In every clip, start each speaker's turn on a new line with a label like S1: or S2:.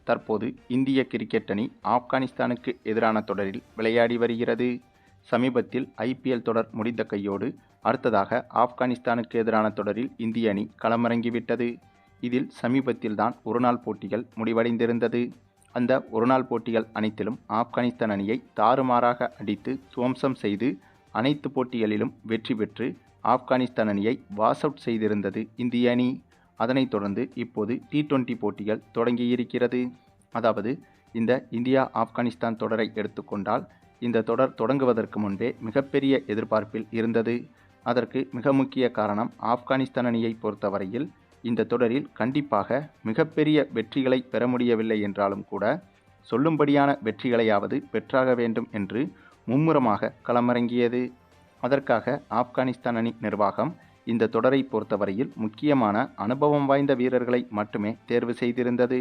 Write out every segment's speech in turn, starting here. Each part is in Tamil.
S1: தற்போது இந்திய கிரிக்கெட் அணி ஆப்கானிஸ்தானுக்கு எதிரான தொடரில் விளையாடி வருகிறது. சமீபத்தில் IPL தொடர் முடிந்த கையோடு அடுத்ததாக ஆப்கானிஸ்தானுக்கு எதிரான தொடரில் இந்திய அணி களமிறங்கிவிட்டது. இதில் சமீபத்தில்தான் ஒருநாள் போட்டிகள் முடிவடைந்திருந்தது. அந்த ஒருநாள் போட்டிகள் அனைத்திலும் ஆப்கானிஸ்தான் அணியை தாறுமாறாக அடித்து துவம்சம் செய்து அனைத்து போட்டிகளிலும் வெற்றி பெற்று ஆப்கானிஸ்தான் அணியை வாஷ் அவுட் செய்திருந்தது இந்திய அணி. அதனைத் தொடர்ந்து இப்போது T20 போட்டிகள் தொடங்கியிருக்கிறது. அதாவது இந்த இந்தியா ஆப்கானிஸ்தான் தொடரை எடுத்துக்கொண்டால் இந்த தொடர் தொடங்குவதற்கு முன்பே மிகப்பெரிய எதிர்பார்ப்பில் இருந்தது. அதற்கு மிக முக்கிய காரணம் ஆப்கானிஸ்தான் அணியை பொறுத்தவரையில் இந்த தொடரில் கண்டிப்பாக மிகப்பெரிய வெற்றிகளை பெற முடியவில்லை என்றாலும் கூட சொல்லும்படியான வெற்றிகளையாவது பெற்றாக வேண்டும் என்று மும்முரமாக களமிறங்கியது. அதற்காக ஆப்கானிஸ்தான் அணி நிர்வாகம் இந்த தொடரை பொறுத்தவரையில் முக்கியமான அனுபவம் வாய்ந்த வீரர்களை மட்டுமே தேர்வு செய்திருந்தது.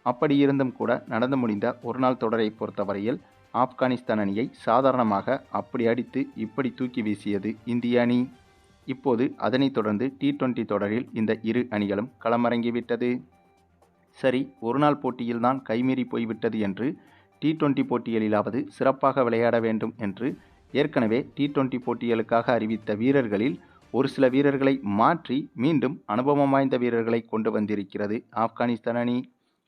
S1: அப்படியிருந்தும் கூட நடந்து முடிந்த ஒருநாள் தொடரை பொறுத்தவரையில் ஆப்கானிஸ்தான் அணியை சாதாரணமாக அப்படி அடித்து இப்படி தூக்கி வீசியது இந்திய அணி. இப்போது அதனைத் தொடர்ந்து T20 தொடரில் இந்த இரு அணிகளும் களமிறங்கிவிட்டது. சரி, ஒருநாள் போட்டியில்தான் கைமீறி போய்விட்டது என்று T20 போட்டிகளிலாவது சிறப்பாக விளையாட வேண்டும் என்று ஏற்கனவே T20 போட்டிகளுக்காக அறிவித்த வீரர்களில் ஒரு சில வீரர்களை மாற்றி மீண்டும் அனுபவம் வாய்ந்த வீரர்களை கொண்டு வந்திருக்கிறது ஆப்கானிஸ்தான் அணி.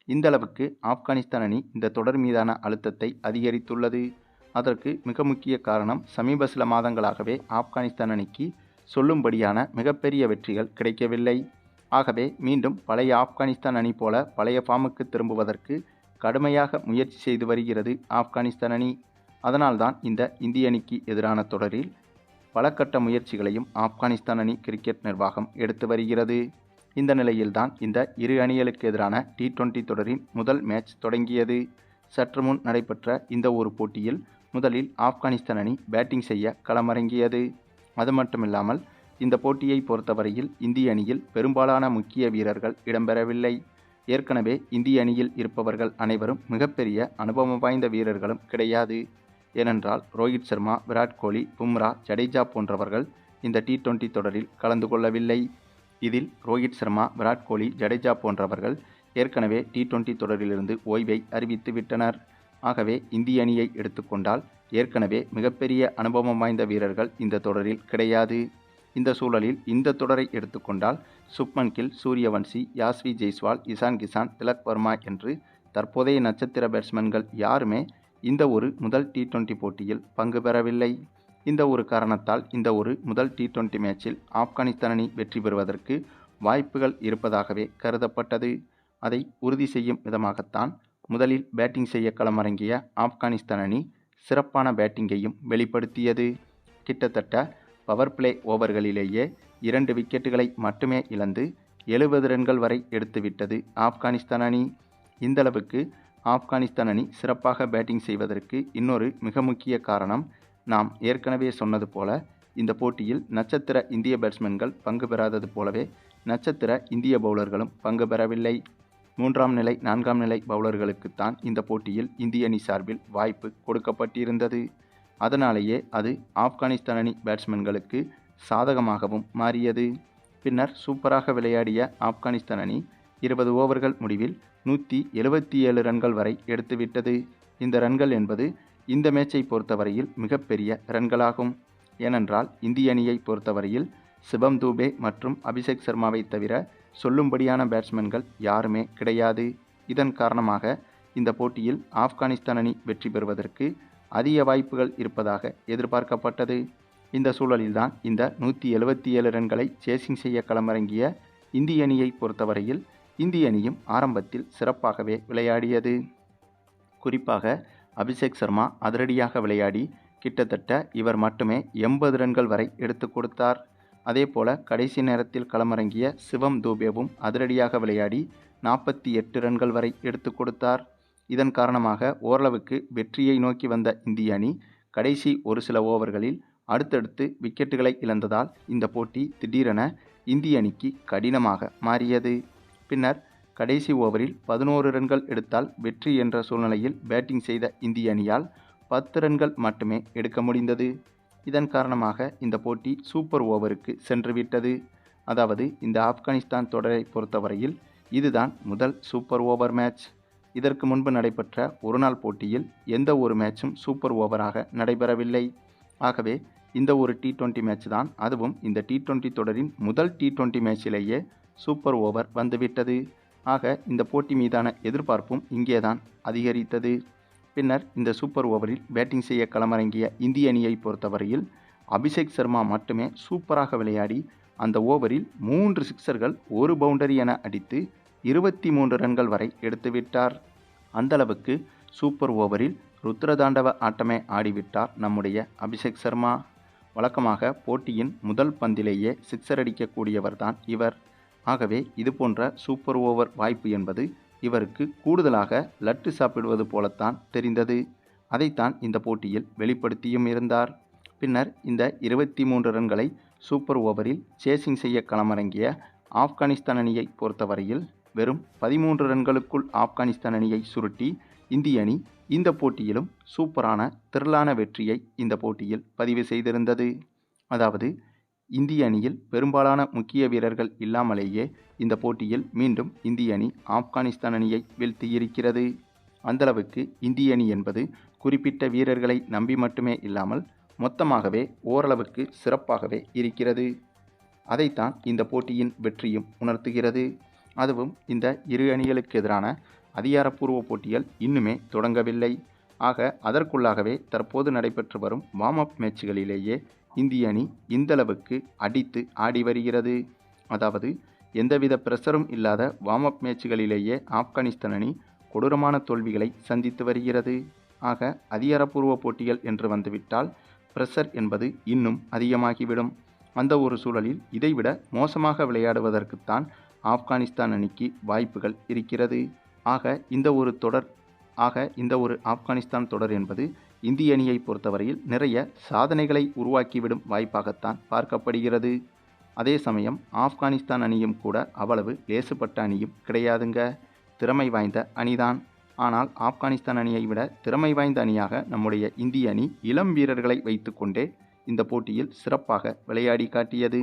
S1: இந்த அளவுக்கு ஆப்கானிஸ்தான் அணி இந்த தொடர் மீதான அழுத்தத்தை அதிகரித்துள்ளது. அதற்கு மிக முக்கிய காரணம் சமீப சில மாதங்களாகவே ஆப்கானிஸ்தான் அணிக்கு சொல்லும்படியான மிகப்பெரிய வெற்றிகள் கிடைக்கவில்லை. ஆகவே மீண்டும் பழைய ஆப்கானிஸ்தான் அணி போல பழைய ஃபார்முக்கு திரும்புவதற்கு கடுமையாக முயற்சி செய்து வருகிறது ஆப்கானிஸ்தான் அணி. அதனால்தான் இந்த இந்திய அணிக்கு எதிரான தொடரில் பல கட்ட முயற்சிகளையும் ஆப்கானிஸ்தான் அணி கிரிக்கெட் நிர்வாகம் எடுத்து வருகிறது. இந்த நிலையில்தான் இந்த இரு அணிகளுக்கு எதிரான T20 தொடரின் முதல் மேட்ச் தொடங்கியது. சற்று முன் நடைபெற்ற இந்த ஒரு போட்டியில் முதலில் ஆப்கானிஸ்தான் அணி பேட்டிங் செய்ய களமிறங்கியது. அது மட்டுமில்லாமல் இந்த போட்டியை பொறுத்தவரையில் இந்திய அணியில் பெரும்பாலான முக்கிய வீரர்கள் இடம்பெறவில்லை. ஏற்கனவே இந்திய அணியில் இருப்பவர்கள் அனைவரும் மிகப்பெரிய அனுபவம் வாய்ந்த வீரர்களும் கிடையாது. ஏனென்றால் ரோஹித் சர்மா, விராட் கோலி, பும்ரா, ஜடேஜா போன்றவர்கள் இந்த T20 தொடரில் கலந்து கொள்ளவில்லை. இதில் ரோஹித் சர்மா, விராட் கோலி, ஜடேஜா போன்றவர்கள் ஏற்கனவே T20 தொடரிலிருந்து ஓய்வை அறிவித்து விட்டனர். ஆகவே இந்திய அணியை எடுத்துக்கொண்டால் ஏற்கனவே மிகப்பெரிய அனுபவம் வாய்ந்த வீரர்கள் இந்த தொடரில் கிடையாது. இந்த சூழலில் இந்த தொடரை எடுத்துக்கொண்டால் சுப்மன் கில், சூரியவன்சி, யாஸ்வி ஜெய்ஸ்வால், இசான் கிசான், திலக் வர்மா என்று தற்போதைய நட்சத்திர பேட்ஸ்மேன்கள் யாருமே இந்த ஒரு முதல் T20 போட்டியில் பங்கு பெறவில்லை. இந்த ஒரு காரணத்தால் இந்த ஒரு முதல் T20 மேட்சில் ஆப்கானிஸ்தான் அணி வெற்றி பெறுவதற்கு வாய்ப்புகள் இருப்பதாகவே கருதப்பட்டது. அதை உறுதி செய்யும் விதமாகத்தான் முதலில் பேட்டிங் செய்ய களமிறங்கிய ஆப்கானிஸ்தான் அணி சிறப்பான பேட்டிங்கையும் வெளிப்படுத்தியது. கிட்டத்தட்ட பவர் பிளே ஓவர்களிலேயே 2 விக்கெட்டுகளை மட்டுமே இழந்து 70 ரன்கள் வரை எடுத்துவிட்டது ஆப்கானிஸ்தான் அணி. இந்தளவுக்கு ஆப்கானிஸ்தான் அணி சிறப்பாக பேட்டிங் செய்வதற்கு இன்னொரு மிக முக்கிய காரணம், நாம் ஏற்கனவே சொன்னது போல இந்த போட்டியில் நட்சத்திர இந்திய பேட்ஸ்மேன்கள் பங்கு பெறாதது போலவே நட்சத்திர இந்திய பவுலர்களும் பங்கு பெறவில்லை. 3ஆம் நிலை 4ஆம் நிலை பவுலர்களுக்குத்தான் இந்த போட்டியில் இந்திய அணி சார்பில் வாய்ப்பு கொடுக்கப்பட்டிருந்தது. அதனாலேயே அது ஆப்கானிஸ்தான் அணி பேட்ஸ்மேன்களுக்கு சாதகமாகவும் மாறியது. பின்னர் சூப்பராக விளையாடிய ஆப்கானிஸ்தான் அணி 20 ஓவர்கள் முடிவில் 177 ரன்கள் வரை எடுத்துவிட்டது. இந்த ரன்கள் என்பது இந்த மேட்சை பொறுத்தவரையில் மிகப்பெரிய ரன்களாகும். ஏனென்றால் இந்திய அணியை பொறுத்தவரையில் சிவம் தூபே மற்றும் அபிஷேக் சர்மாவை தவிர சொல்லும்படியான பேட்ஸ்மேன்கள் யாருமே கிடையாது. இதன் காரணமாக இந்த போட்டியில் ஆப்கானிஸ்தான் அணி வெற்றி பெறுவதற்கு அதிக வாய்ப்புகள் இருப்பதாக எதிர்பார்க்கப்பட்டது. இந்த சூழலில்தான் இந்த 177 ரன்களை சேசிங் செய்ய களமிறங்கிய இந்திய அணியை பொறுத்தவரையில் இந்திய அணியும் ஆரம்பத்தில் சிறப்பாகவே விளையாடியது. குறிப்பாக அபிஷேக் சர்மா அதிரடியாக விளையாடி கிட்டத்தட்ட இவர் மட்டுமே 80 ரன்கள் வரை எடுத்து கொடுத்தார். அதேபோல கடைசி நேரத்தில் களமிறங்கிய சிவம் தூபேவும் அதிரடியாக விளையாடி 48 ரன்கள் வரை எடுத்து கொடுத்தார். இதன் காரணமாக ஓரளவுக்கு வெற்றியை நோக்கி வந்த இந்திய அணி கடைசி ஒரு சில ஓவர்களில் அடுத்தடுத்து விக்கெட்டுகளை இழந்ததால் இந்த போட்டி திடீரென இந்திய அணிக்கு கடினமாக மாறியது. பின்னர் கடைசி ஓவரில் 11 ரன்கள் எடுத்தால் வெற்றி என்ற சூழ்நிலையில் பேட்டிங் செய்த இந்திய அணியால் 10 ரன்கள் மட்டுமே எடுக்க முடிந்தது. இதன் காரணமாக இந்த போட்டி சூப்பர் ஓவருக்கு சென்றுவிட்டது. அதாவது இந்த ஆப்கானிஸ்தான் தொடரை பொறுத்தவரையில் இதுதான் முதல் சூப்பர் ஓவர் மேட்ச். இதற்கு முன்பு நடைபெற்ற ஒருநாள் போட்டியில் எந்த ஒரு மேட்சும் சூப்பர் ஓவராக நடைபெறவில்லை. ஆகவே இந்த ஒரு T20 மேட்ச் தான், அதுவும் இந்த T20 தொடரின் முதல் T20 மேட்சிலேயே சூப்பர் ஓவர் வந்துவிட்டது. ஆக இந்த போட்டி மீதான எதிர்பார்ப்பும் இங்கேதான் அதிகரித்தது. பின்னர் இந்த சூப்பர் ஓவரில் பேட்டிங் செய்ய களமிறங்கிய இந்திய அணியை பொறுத்தவரையில் அபிஷேக் சர்மா மட்டுமே சூப்பராக விளையாடி அந்த ஓவரில் 3 சிக்சர்கள் 1 பவுண்டரி என அடித்து 23 ரன்கள் வரை எடுத்துவிட்டார். அந்தளவுக்கு சூப்பர் ஓவரில் ருத்ரதாண்டவ ஆட்டமே ஆடிவிட்டார் நம்முடைய அபிஷேக் சர்மா. வழக்கமாக போட்டியின் முதல் பந்திலேயே சிக்சர் அடிக்கக்கூடியவர்தான் இவர். ஆகவே இதுபோன்ற சூப்பர் ஓவர் வாய்ப்பு என்பது இவருக்கு கூடுதலாக லட்டு சாப்பிடுவது போலத்தான் தெரிந்தது. அதைத்தான் இந்த போட்டியில் வெளிப்படுத்தியும் இருந்தார். பின்னர் இந்த 23 ரன்களை சூப்பர் ஓவரில் சேசிங் செய்ய களமிறங்கிய ஆப்கானிஸ்தான் அணியை பொறுத்தவரையில் வெறும் 13 ரன்களுக்குள் ஆப்கானிஸ்தான் அணியை சுருட்டி இந்திய அணி இந்த போட்டியிலும் சூப்பரான திரளான வெற்றியை இந்த போட்டியில் பதிவு செய்திருந்தது. அதாவது இந்திய அணியில் பெரும்பாலான முக்கிய வீரர்கள் இல்லாமலேயே இந்த போட்டியில் மீண்டும் இந்திய அணி ஆப்கானிஸ்தான் அணியை வீழ்த்தியிருக்கிறது. அந்தளவுக்கு இந்திய அணி என்பது குறிப்பிட்ட வீரர்களை நம்பி மட்டுமே இல்லாமல் மொத்தமாகவே ஓரளவுக்கு சிறப்பாகவே இருக்கிறது. அதைத்தான் இந்த போட்டியின் வெற்றியும் உணர்த்துகிறது. அதுவும் இந்த இரு அணிகளுக்கு எதிரான அதிகாரப்பூர்வ போட்டிகள் இன்னுமே தொடங்கவில்லை. ஆக அதற்குள்ளாகவே தற்போது நடைபெற்று வரும் வார்ம் அப் மேட்சுகளிலேயே இந்திய அணி இந்தளவுக்கு அடித்து ஆடி வருகிறது. அதாவது எந்தவித பிரஷரும் இல்லாத வார்ம் அப் மேட்சுகளிலேயே ஆப்கானிஸ்தான் அணி கொடூரமான தோல்விகளை சந்தித்து வருகிறது. ஆக அதிகாரப்பூர்வ போட்டிகள் என்று வந்துவிட்டால் பிரஷர் என்பது இன்னும் அதிகமாகிவிடும். அந்த ஒரு சூழலில் இதைவிட மோசமாக விளையாடுவதற்குத்தான் ஆப்கானிஸ்தான் அணிக்கு வாய்ப்புகள் இருக்கிறது. ஆக இந்த ஒரு ஆப்கானிஸ்தான் தொடர் என்பது இந்திய அணியை பொறுத்தவரையில் நிறைய சாதனைகளை உருவாக்கிவிடும் வாய்ப்பாகத்தான் பார்க்கப்படுகிறது. அதே சமயம் ஆப்கானிஸ்தான் அணியும் கூட அவ்வளவு லேசுப்பட்ட அணியும் கிடையாதுங்க. திறமை வாய்ந்த அணிதான். ஆனால் ஆப்கானிஸ்தான் அணியை விட திறமை வாய்ந்த அணியாக நம்முடைய இந்திய அணி இளம் வீரர்களை வைத்துக்கொண்டே இந்த போட்டியில் சிறப்பாக விளையாடி காட்டியது.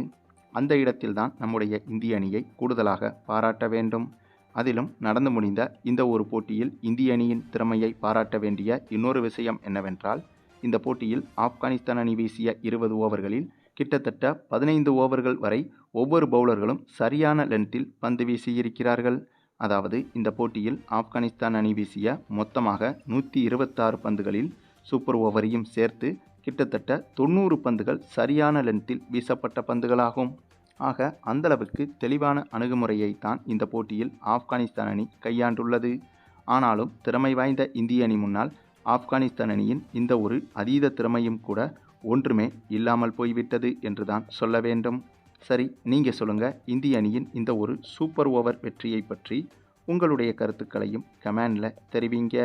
S1: அந்த இடத்தில்தான் நம்முடைய இந்திய அணியை கூடுதலாக பாராட்ட வேண்டும். அதிலும் நடந்து முடிந்த இந்த ஒரு போட்டியில் இந்திய அணியின் திறமையை பாராட்ட வேண்டிய இன்னொரு விஷயம் என்னவென்றால், இந்த போட்டியில் ஆப்கானிஸ்தான் அணி வீசிய 20 ஓவர்களில் கிட்டத்தட்ட 15 ஓவர்கள் வரை ஒவ்வொரு பவுலர்களும் சரியான லென்த்தில் பந்து வீசியிருக்கிறார்கள். அதாவது இந்த போட்டியில் ஆப்கானிஸ்தான் அணி வீசிய மொத்தமாக 126 பந்துகளில் சூப்பர் ஓவரையும் சேர்த்து கிட்டத்தட்ட 90 பந்துகள் சரியான லென்த்தில் வீசப்பட்ட பந்துகளாகும். ஆக அந்தளவுக்கு தெளிவான அணுகுமுறையை தான் இந்த போட்டியில் ஆப்கானிஸ்தான் அணி கையாண்டுள்ளது. ஆனாலும் திறமை வாய்ந்த இந்திய அணி முன்னால் ஆப்கானிஸ்தான் அணியின் இந்த ஒரு அதீத திறமையும் கூட ஒன்றுமே இல்லாமல் போய்விட்டது என்றுதான் சொல்ல வேண்டும். சரி, நீங்கள் சொல்லுங்கள், இந்திய அணியின் இந்த ஒரு சூப்பர் ஓவர் வெற்றியை பற்றி உங்களுடைய கருத்துக்களையும் கமெண்டில் தெரிவிங்க.